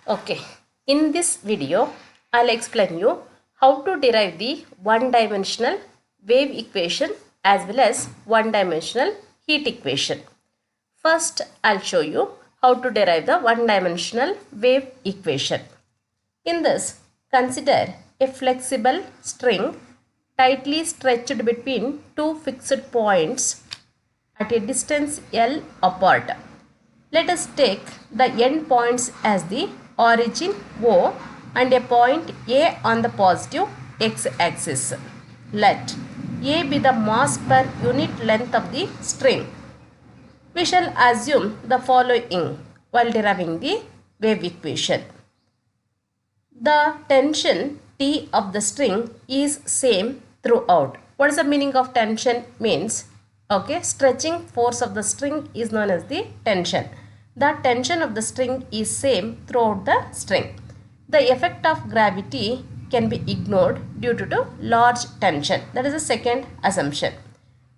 Okay, in this video, I'll explain you how to derive the one-dimensional wave equation as well as one-dimensional heat equation. First, I'll show you how to derive the one-dimensional wave equation. In this, consider a flexible string tightly stretched between two fixed points at a distance L apart. Let us take the end points as the origin O and a point A on the positive x-axis. Let A be the mass per unit length of the string. We shall assume the following while deriving the wave equation. The tension T of the string is same throughout. What is the meaning of tension means? Okay, stretching force of the string is known as the tension. The tension of the string is same throughout the string. The effect of gravity can be ignored due to large tension. That is the second assumption.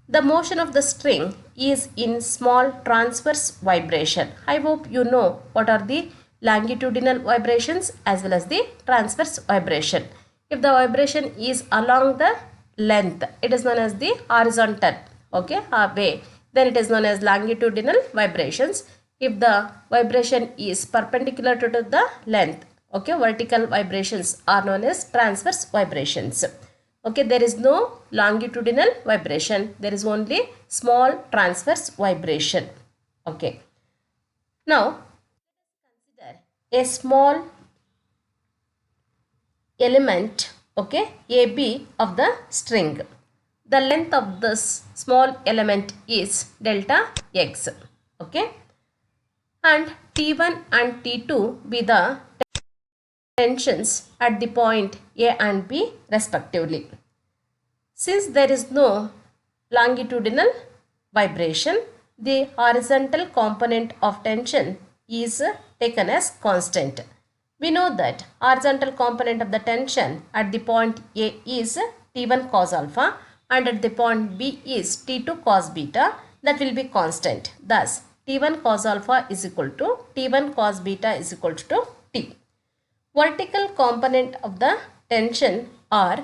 The motion of the string is in small transverse vibration. I hope you know what are the longitudinal vibrations as well as the transverse vibration. If the vibration is along the length, it is known as the horizontal way. Then it is known as longitudinal vibrations. If the vibration is perpendicular to the length, vertical vibrations are known as transverse vibrations. There is no longitudinal vibration. There is only small transverse vibration. Now, consider a small element, AB of the string. The length of this small element is delta x. And T1 and T2 be the tensions at the point A and B respectively. Since there is no longitudinal vibration, the horizontal component of tension is taken as constant. We know that horizontal component of the tension at the point A is T1 cos alpha and at the point B is T2 cos beta. That will be constant. Thus, T1 cos alpha is equal to T1 cos beta is equal to T. Vertical component of the tension are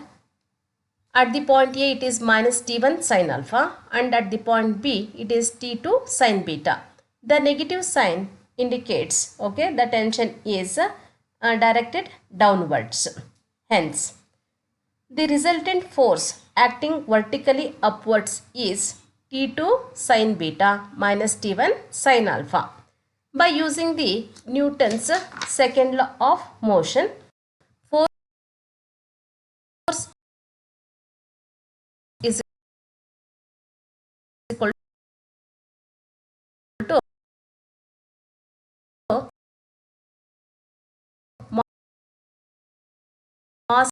at the point A it is minus T1 sin alpha and at the point B it is T2 sin beta. The negative sign indicates the tension is directed downwards. Hence, the resultant force acting vertically upwards is T2 sin beta minus T1 sin alpha. By using the Newton's second law of motion, force is equal to mass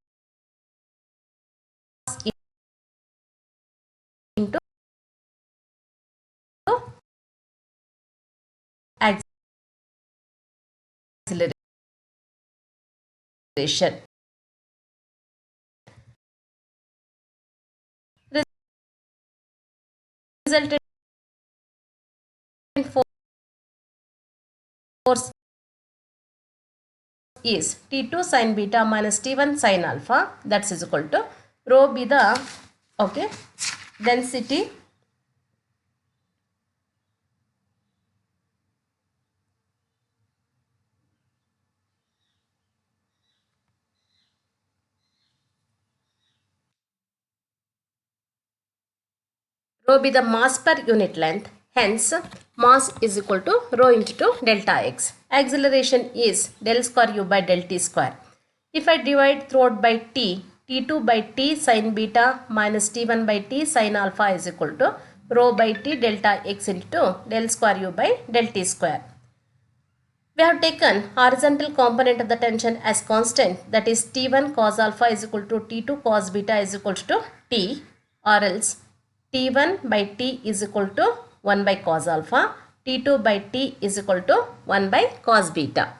into acceleration. Resultant force is T2 sin beta minus T1 sin alpha. That is equal to rho be the density rho be the mass per unit length. Hence, mass is equal to rho into delta x. Acceleration is del square u by del t square. If I divide throughout by t, t2 by t sin beta minus t1 by t sin alpha is equal to rho by t delta x into del square u by del t square. We have taken horizontal component of the tension as constant, that is T1 cos alpha is equal to T2 cos beta is equal to T, or else T1 by T is equal to 1 by cos alpha, T2 by T is equal to 1 by cos beta.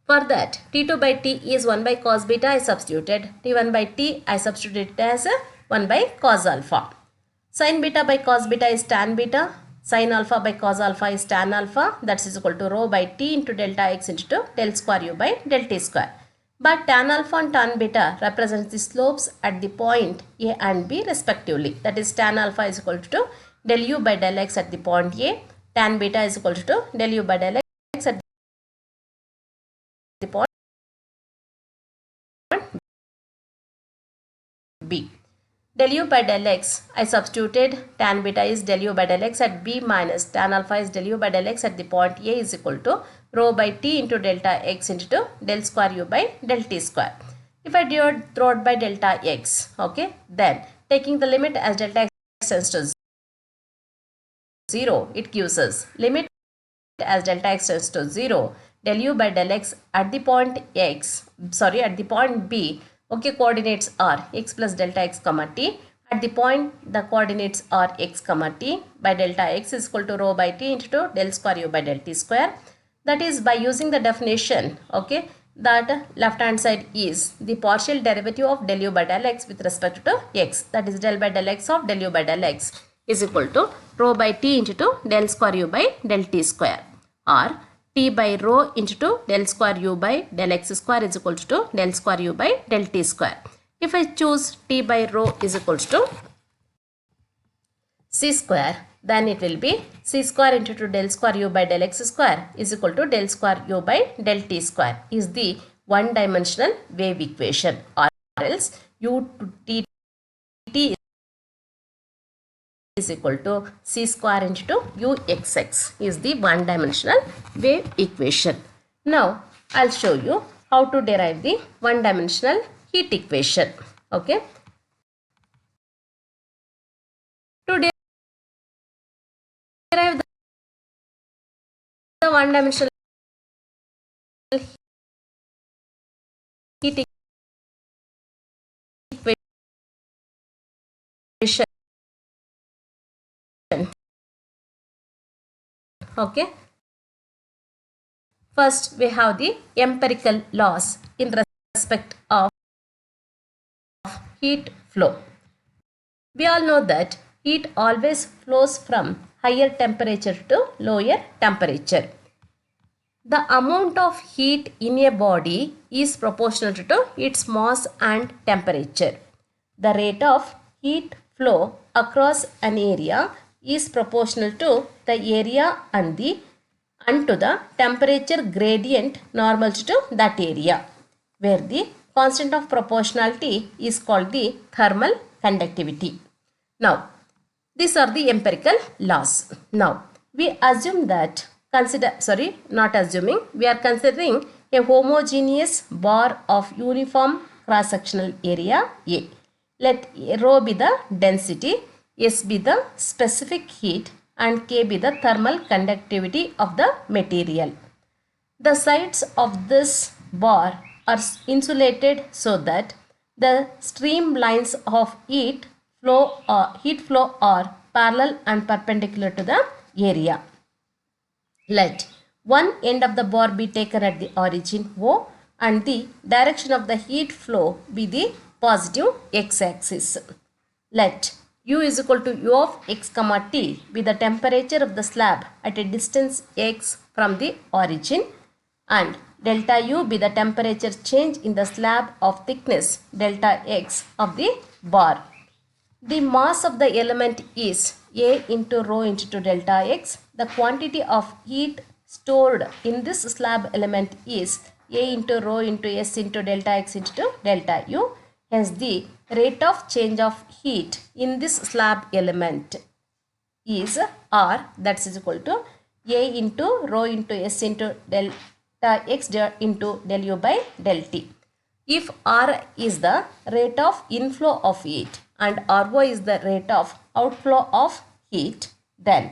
For that, T2 by T is 1 by cos beta I substituted, T1 by T I substituted as 1 by cos alpha. Sin beta by cos beta is tan beta, Sin alpha by cos alpha is tan alpha, that is equal to rho by t into delta x into del square u by del t square. But tan alpha and tan beta represents the slopes at the point A and B respectively. That is tan alpha is equal to del u by del x at the point A, tan beta is equal to del u by del x at the point B. Del u by del x, I substituted tan beta is del u by del x at B minus tan alpha is del u by del x at the point A is equal to rho by t into delta x into del square u by del t square. If I divide throughout by delta x, okay, then taking the limit as delta x tends to 0, it gives us limit as delta x tends to 0, del u by del x at the point at the point B, okay, coordinates are x plus delta x comma t. At the point, the coordinates are x comma t by delta x is equal to rho by t into del square u by del t square. That is, by using the definition, okay, that left hand side is the partial derivative of del u by del x with respect to x. That is del by del x of del u by del x is equal to rho by t into del square u by del t square, or t by rho into del square u by del x square is equal to del square u by del t square. If I choose t by rho is equal to c square, then it will be c square into del square u by del x square is equal to del square u by del t square is the one dimensional wave equation, or else u to t is equal to c square into uxx is the one dimensional wave equation. Now I'll show you how to derive the one dimensional heat equation. Okay. To derive the one dimensional heat equation, okay, first we have the empirical laws in respect of heat flow. We all know that heat always flows from higher temperature to lower temperature. The amount of heat in a body is proportional to its mass and temperature. The rate of heat flow across an area is proportional to the area and to the temperature gradient normal to that area, where the constant of proportionality is called the thermal conductivity. Now, these are the empirical laws. Now, we assume that we are considering a homogeneous bar of uniform cross-sectional area A. Let rho be the density, S be the specific heat, and K be the thermal conductivity of the material. The sides of this bar are insulated so that the streamlines of heat flow are parallel and perpendicular to the area. Let one end of the bar be taken at the origin O and the direction of the heat flow be the positive x-axis. Let U is equal to U of x comma t be the temperature of the slab at a distance x from the origin, and delta U be the temperature change in the slab of thickness delta x of the bar. The mass of the element is A into rho into delta x. The quantity of heat stored in this slab element is A into rho into S into delta x into delta U. Hence, the rate of change of heat in this slab element is R, that is equal to A into rho into S into delta x into del U by del T. If R is the rate of inflow of heat and RO is the rate of outflow of heat, then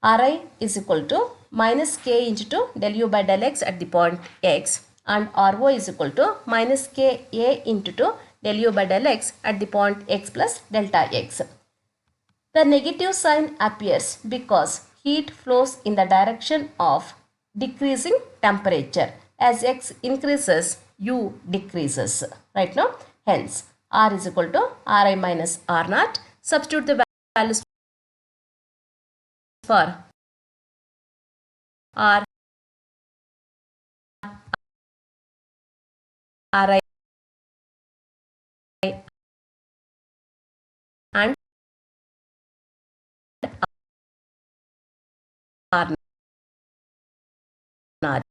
Ri is equal to minus K into del U by del x at the point x, and RO is equal to minus Ka into del U by del x at the point x plus delta x. The negative sign appears because heat flows in the direction of decreasing temperature. As x increases, U decreases. Right now, hence R is equal to Ri minus R naught. Substitute the values for R, Ri and R naught.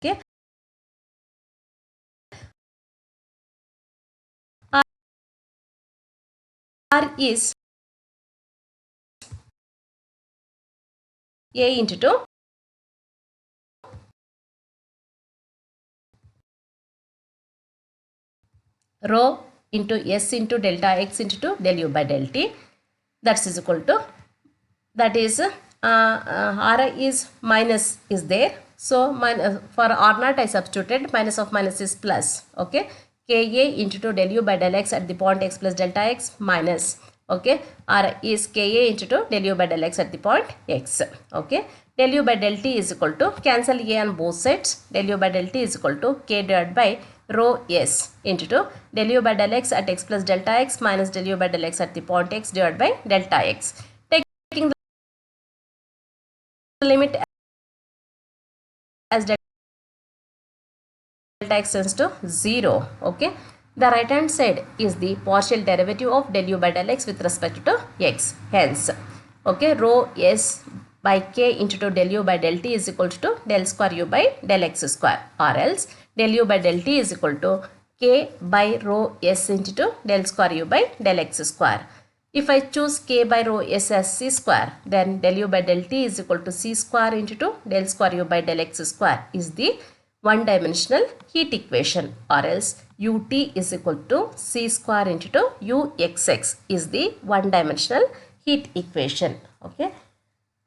Okay. R is A into 2 rho into S into delta X into 2 del U by del T. That's is equal to, that is R is minus is there. So for R naught I substituted, minus of minus is plus. Okay. Ka into 2 del U by del X at the point X plus delta X minus. Okay. R is Ka into 2 del U by del X at the point X. Okay. Del U by del T is equal to, cancel A on both sides. Del U by del T is equal to K divided by rho S into 2 del U by del X at X plus delta X minus del U by del X at the point X divided by delta X. Taking the limit as delta X tends to 0. Okay. The right hand side is the partial derivative of del U by del X with respect to X. Hence, okay, rho S by K into 2 del U by del T is equal to del square U by del X square, or else del U by del T is equal to K by rho S into 2 del square U by del X square. If I choose K by rho S as C square, then del U by del T is equal to C square into 2 del square U by del X square is the one dimensional heat equation, or else ut is equal to C square into 2 uxx is the one dimensional heat equation. Okay.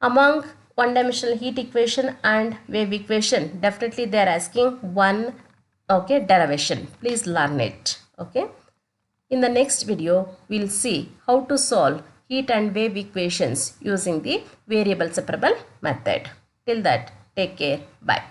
Among one dimensional heat equation and wave equation, definitely they are asking one, okay, derivation. Please learn it. Okay. In the next video, we'll see how to solve heat and wave equations using the variable separable method. Till that, take care. Bye.